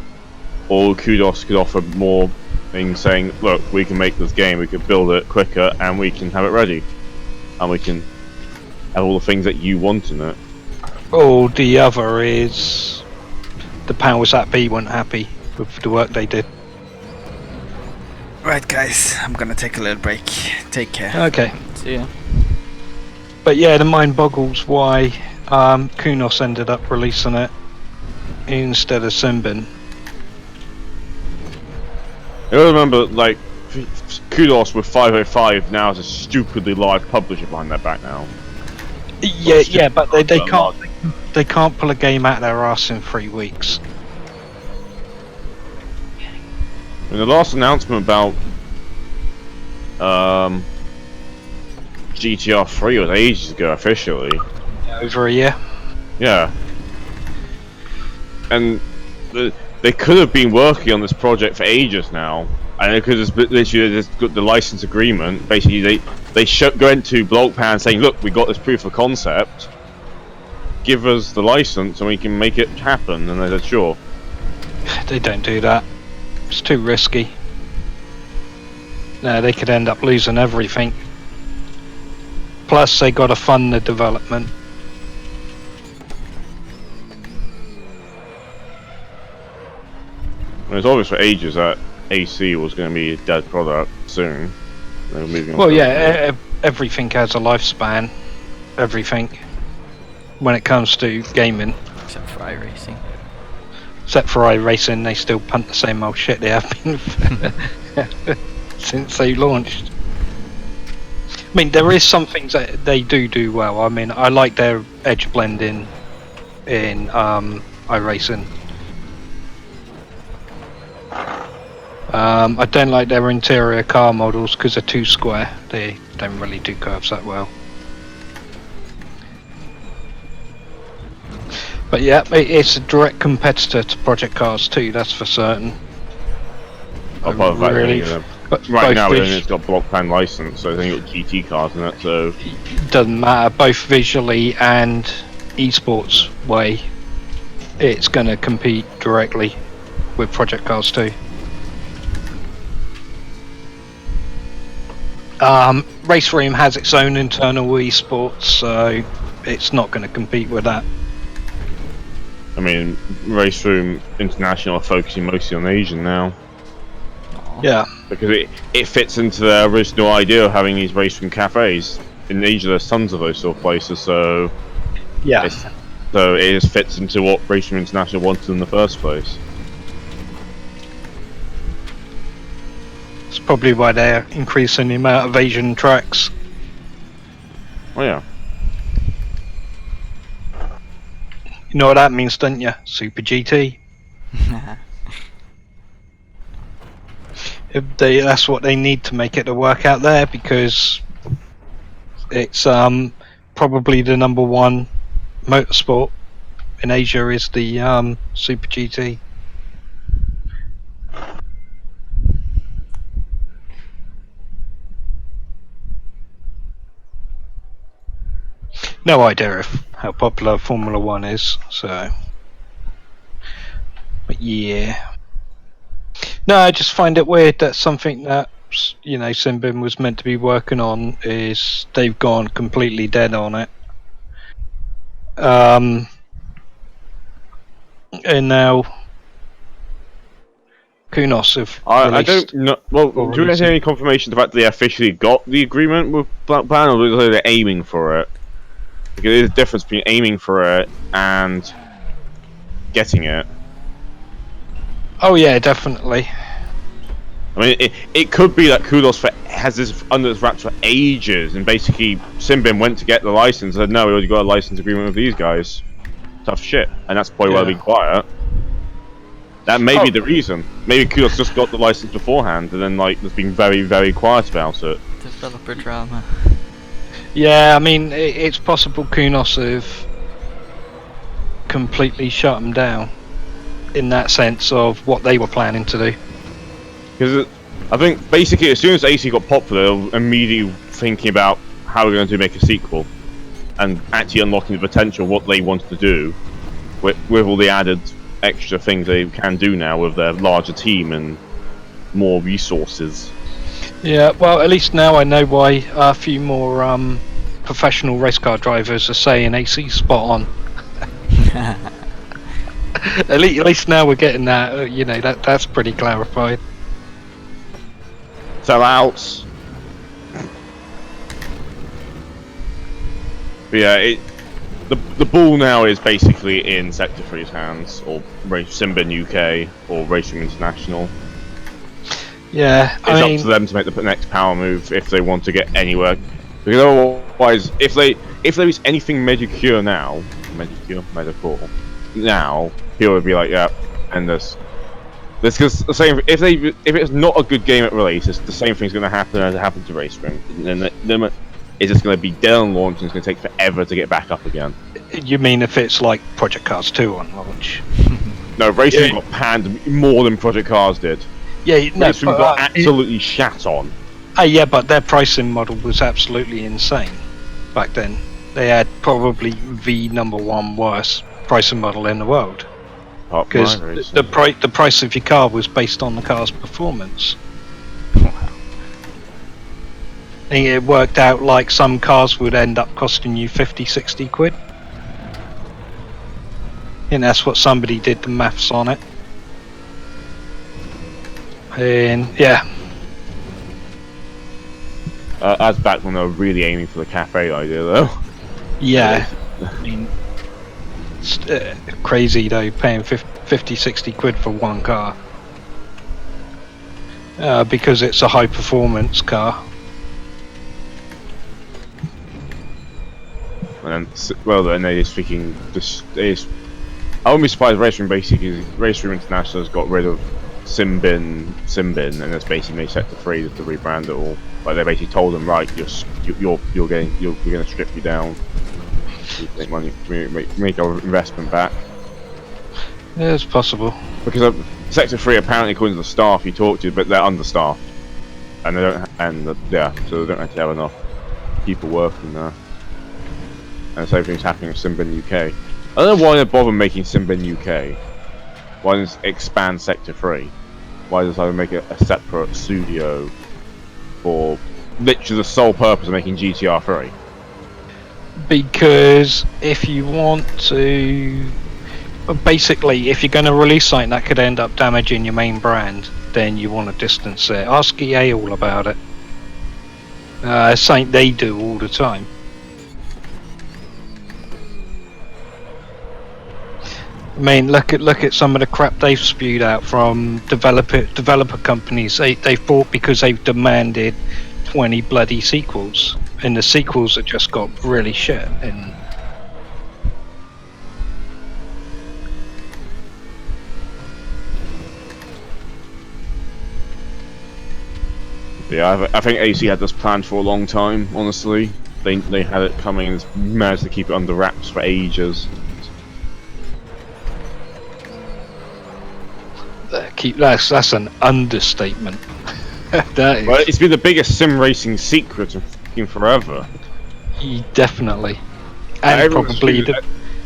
or Kudos could offer more things saying, look, we can make this game, we can build it quicker, and we can have it ready. And we can have all the things that you want in it. Oh, the other is the powers that be weren't happy with the work they did. Right, guys, I'm gonna take a little break. Take care. Okay. See ya. But yeah, the mind boggles why Kunos ended up releasing it instead of Simbin. I remember, like, Kudos with 505 now is a stupidly large publisher behind their back now. Yeah, but they can't pull a game out of their arse in 3 weeks. I mean, the last announcement about GTR 3 was ages ago officially. Over a year. Yeah. And they could have been working on this project for ages now. And they could have literally just got the license agreement. Basically, they go into Blockpan saying, look, we got this proof of concept. Give us the license and we can make it happen. And they said, sure. They don't do that. It's too risky. No, they could end up losing everything. Plus, they got to fund the development. And it's obvious for ages that AC was going to be a dead product soon. They were moving on. Well, yeah, everything has a lifespan. Everything. When it comes to gaming. Except for iRacing. Except for iRacing, they still punt the same old shit they have been since they launched. I mean, there is some things that they do well. I mean, I like their edge blending in iRacing. I don't like their interior car models because they're too square. They don't really do curves that well. But yeah, it's a direct competitor to Project Cars 2, that's for certain. Apart from Really, that, right now it's got Blockpan license, so I think it's got GT cars in it, so... It doesn't matter, both visually and esports way, it's going to compete directly with Project Cars 2. Race Room has its own internal esports, so it's not going to compete with that. I mean, Race Room International are focusing mostly on Asian now. Yeah. Because it fits into their original idea of having these Race Room cafes. In Asia there's tons of those sort of places, so... Yeah. So it just fits into what Race Room International wanted in the first place. It's probably why they're increasing the amount of Asian tracks. Oh yeah. You know what that means, don't you? Super GT. That's what they need to make it to work out there, because it's probably the #1 motorsport in Asia is the Super GT. No idea how popular Formula 1 is, so... But yeah. No, I just find it weird that something that, you know, Simbin was meant to be working on is they've gone completely dead on it. And now Kunos have I don't know. Well, do we have any confirmation of the fact that they officially got the agreement with Blackburn, or are they aiming for it? Because there's a difference between aiming for it and getting it. Oh yeah, definitely. I mean, it could be that Kudos has this under its wraps for ages, and basically Simbin went to get the license and said, no, we already got a license agreement with these guys. Tough shit. And that's probably why they've been quiet. That may be the reason. Maybe Kudos just got the license beforehand, and then like has been very, very quiet about it. Developer drama. Yeah, I mean, it's possible Kunos have completely shut them down in that sense of what they were planning to do. Because I think basically as soon as AC got popular, they were immediately thinking about how we're going to make a sequel, and actually unlocking the potential of what they wanted to do with all the added extra things they can do now with their larger team and more resources. Yeah, well, at least now I know why a few more professional race car drivers are saying AC spot on. At least now we're getting that. You know, that's pretty clarified. Sellouts. But yeah, the ball now is basically in Sector 3's hands, or Simbin UK, or Racing International. Yeah, It's up to them to make the next power move if they want to get anywhere. Because otherwise, if there is anything mediocre now, medical now, people would be like, yeah, and this. This is the same. If it's not a good game at release, it's the same thing's going to happen as it happened to Race Room. And then it's just going to be dead on launch, and it's going to take forever to get back up again. You mean if it's like Project Cars 2 on launch? No, Race Room got panned more than Project Cars did. Yeah, no, Race Room got absolutely shat on. Yeah, but their pricing model was absolutely insane back then. They had probably the #1 worst pricing model in the world. Because the price of your car was based on the car's performance. And it worked out like some cars would end up costing you 50-60 quid. And that's what somebody did the maths on it. And yeah. That's back when they were really aiming for the cafe idea, though. Yeah. I mean, it's crazy though, paying 50-60 quid for one car. Because it's a high performance car. And well, then they just freaking I wouldn't be surprised. Race Room International has got rid of Simbin, and it's basically made Sector 3 to rebrand it all. Like they basically told them, right, you're going to strip you down, make money, make our investment back. Yeah, it's possible. Because Sector 3 apparently, according to the staff you talk to, but they're understaffed, and they don't, so they don't actually have enough people working there. And the same thing's happening with Simbin UK. I don't know why they bother making Simbin UK. Why don't they expand Sector 3? Why does they make a separate studio for literally the sole purpose of making GTR 3? Because if you want to... Basically, if you're going to release something that could end up damaging your main brand, then you want to distance it. Ask EA all about it. It's something they do all the time. I mean, look at some of the crap they've spewed out from developer companies. They've bought because they've demanded 20 bloody sequels, and the sequels have just got really shit. And yeah, I think AC had this planned for a long time. Honestly, they had it coming and managed to keep it under wraps for ages. That's an understatement. That is. Well, it's been the biggest sim racing secret in forever. Definitely, and probably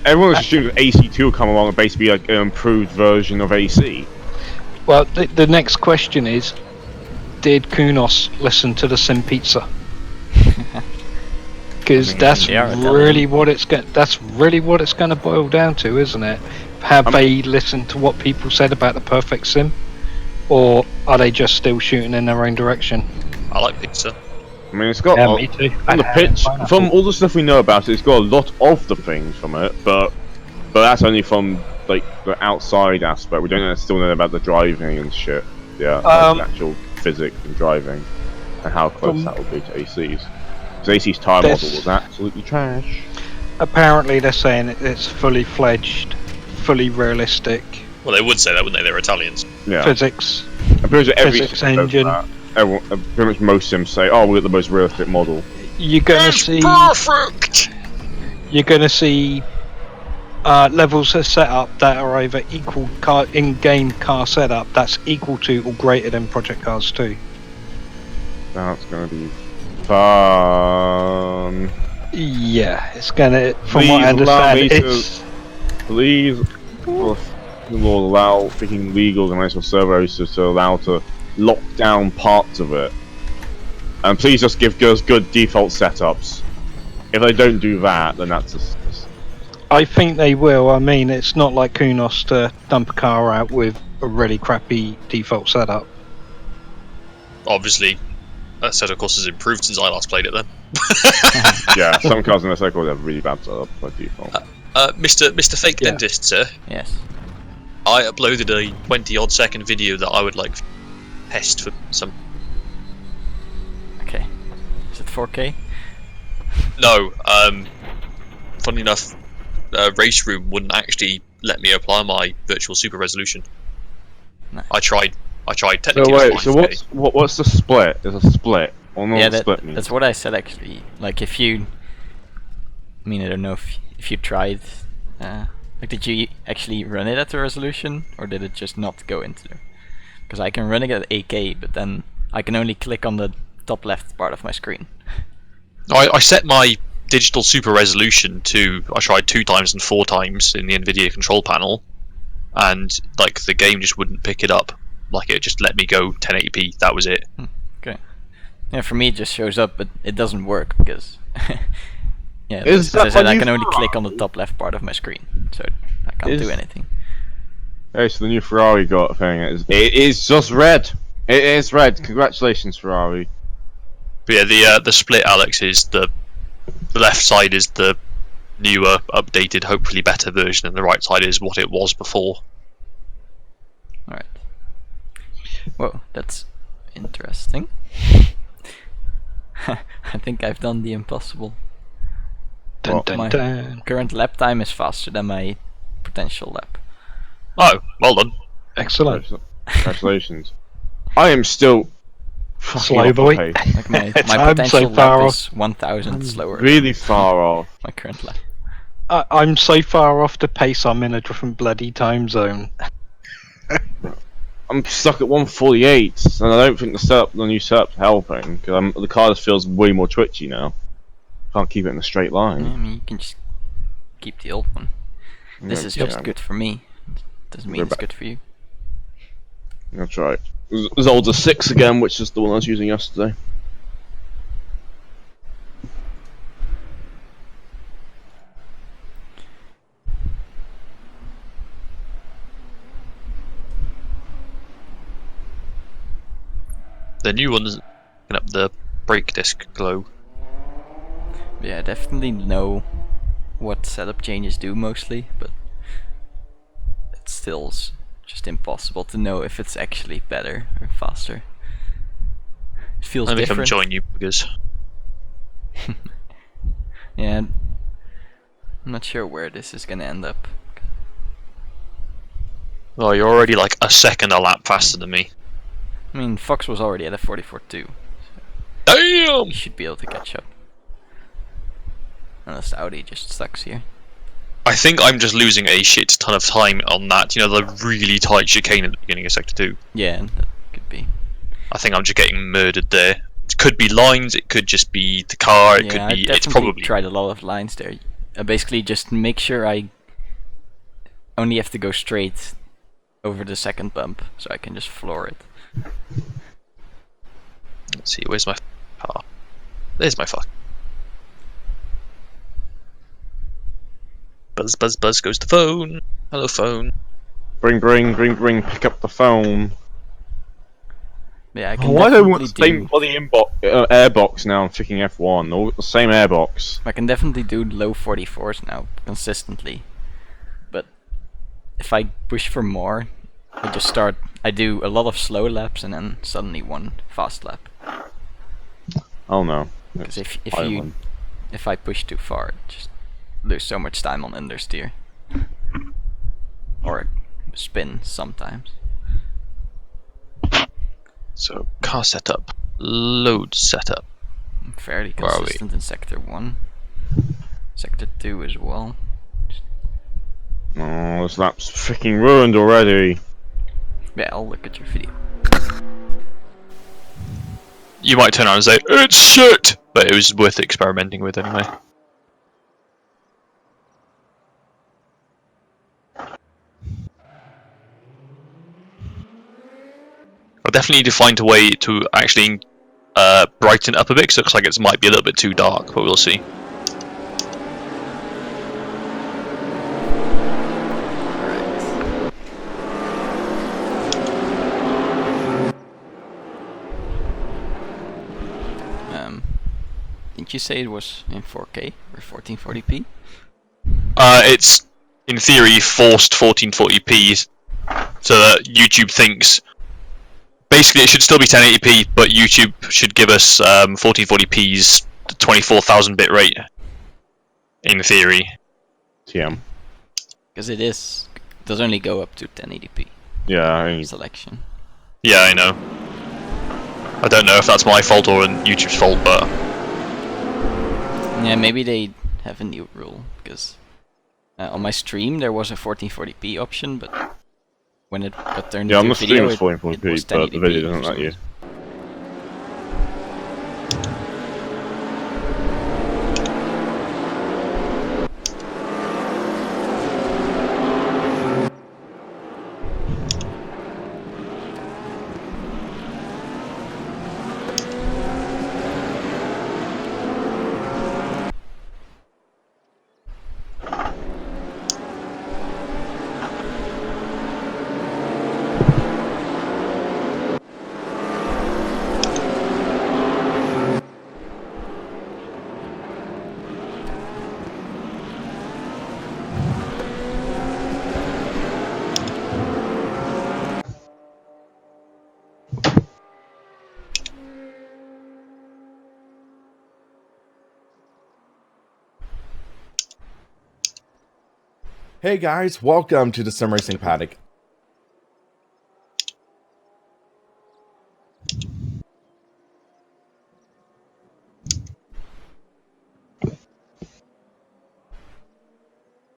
everyone assumed that AC2 will come along and basically be like an improved version of AC. Well, the next question is, did Kunos listen to the Sim Pizza? Because that's really what it's going to boil down to, isn't it? Have they listened to what people said about the perfect sim, or are they just still shooting in their own direction? I like pizza. I mean, it's got me too. From the pitch, from all the stuff we know about it, it's got a lot of the things from it, but that's only from like the outside aspect. We don't still know about the driving and shit. Yeah, like the actual physics and driving, and how close that will be to AC's. Because AC's tyre model was absolutely trash. Apparently, they're saying it's fully fledged, fully realistic Well, they would say that, wouldn't they? They're Italians. Yeah. Physics. I'm pretty sure every Physics sim does engine. that. Everyone, pretty much most sims say, "Oh, we got the most realistic model." You're gonna see. Perfect! You're gonna see levels of setup that are either equal in-game car setup that's equal to or greater than Project Cars 2. That's gonna be fun. Yeah, it's gonna. From Please what I allow understand, me to- it's. Please, for the law, allow freaking legal organizational server hosters to allow to lock down parts of it, and please just give us good default setups. If they don't do that, then that's just I think they will. I mean, it's not like Kunos to dump a car out with a really crappy default setup. Obviously, that set of course has improved since I last played it then. yeah. Some cars in the cycle have really bad setup by default. Mr. Fake Yeah. Dentist, sir, Yes. I uploaded a 20-odd second video that I would like test for some. Okay. Is it 4K? No, funny enough, Race Room wouldn't actually let me apply my virtual super resolution. Nice. I tried So technically. wait, it's so 5K. what's the split? There's a split. Or not Yeah, the split means? that's what I said actually. Like if you, I mean I don't know if you tried, like did you actually run it at the resolution or did it just not go into there? Because I can run it at 8K, but then I can only click on the top left part of my screen. I set my digital super resolution to, I tried 2 times and 4 times in the NVIDIA control panel, and like the game just wouldn't pick it up. Like it just let me go 1080p. That was it. Okay. Yeah, for me it just shows up, but it doesn't work because yeah, Is as I that said, what I you can only thought? click on the top left part of my screen, so I can't do Is- anything. Hey, so the new Ferrari got thing it is just red. It is red. Congratulations, Ferrari. But yeah, the split, Alex, is the left side is the newer, updated, hopefully better version, and the right side is what it was before. Alright. Whoa, that's interesting. I think I've done the impossible. Dun, Well, dun, my dun. current lap time is faster than my potential lap. Oh, well done. Excellent. Congratulations. I am still fucking Slow off boy. the pace. Like my I'm potential so lap far is 1,000 slower than Really far off. my current lap. I'm so far off the pace, I'm in a different bloody time zone. I'm stuck at 148, and I don't think the new setup's helping. Because the car just feels way more twitchy now. Can't keep it in a straight Yeah, I line. mean, you can just keep the old one. This Yeah, is yeah, just good for me. Doesn't mean We're it's back. good for you. That's right. Zolda 6 again, which is the one I was using yesterday. The new one's picking up the brake disc glow. Yeah, I definitely know what setup changes do mostly, but it still's just impossible to know if it's actually better or faster. It feels Let me come different. join you, because Yeah, I'm not sure where this is gonna end up. oh, you're already like a second a lap faster than me. I mean, Fox was already at a 44.2. Damn! You should be able to catch up. Unless Audi just sucks here. I think I'm just losing a shit ton of time on that. You know, the really tight chicane at the beginning of Sector 2. Yeah, that could be. I think I'm just getting murdered there. It could be lines, it could just be the car, it Yeah, could I be. It's definitely probably. tried a lot of lines there. I basically just make sure I only have to go straight over the second bump, so I can just floor it. Let's see, where's my car? There's my fuck. Buzz, buzz, buzz goes the phone. Hello, phone. Bring, pick up the phone. Yeah, I can Why don't we want definitely the same bloody airbox now on freaking F1? All the same airbox. I can definitely do low 44s now consistently, but if I push for more, I do a lot of slow laps and then suddenly one fast lap. Oh no. Because It's if I push too far, just lose so much time on understeer, or spin sometimes. So car setup, load setup. I'm fairly Where are we? consistent in sector 1. Sector 2 as well. Oh, this lap's freaking ruined already. Yeah, I'll look at your video. You might turn around and say, it's shit! But it was worth experimenting with anyway. I definitely need to find a way to actually brighten it up a bit, because it looks like it might be a little bit too dark, but we'll see. Didn't you say it was in 4K or 1440p? It's, in theory, forced 1440p, so that YouTube thinks... Basically, it should still be 1080p, but YouTube should give us 1440p's 24,000 bit rate. In theory. TM. Because it does only go up to 1080p. Yeah, Selection. Yeah, I know. I don't know if that's my fault or YouTube's fault, but... Yeah, maybe they have a new rule, because on my stream there was a 1440p option, but when it got turned yeah, on into the video, stream it's it was 1440p, but the 1080p video for doesn't let some you. reason. Hey guys, welcome to the Sim Racing Paddock.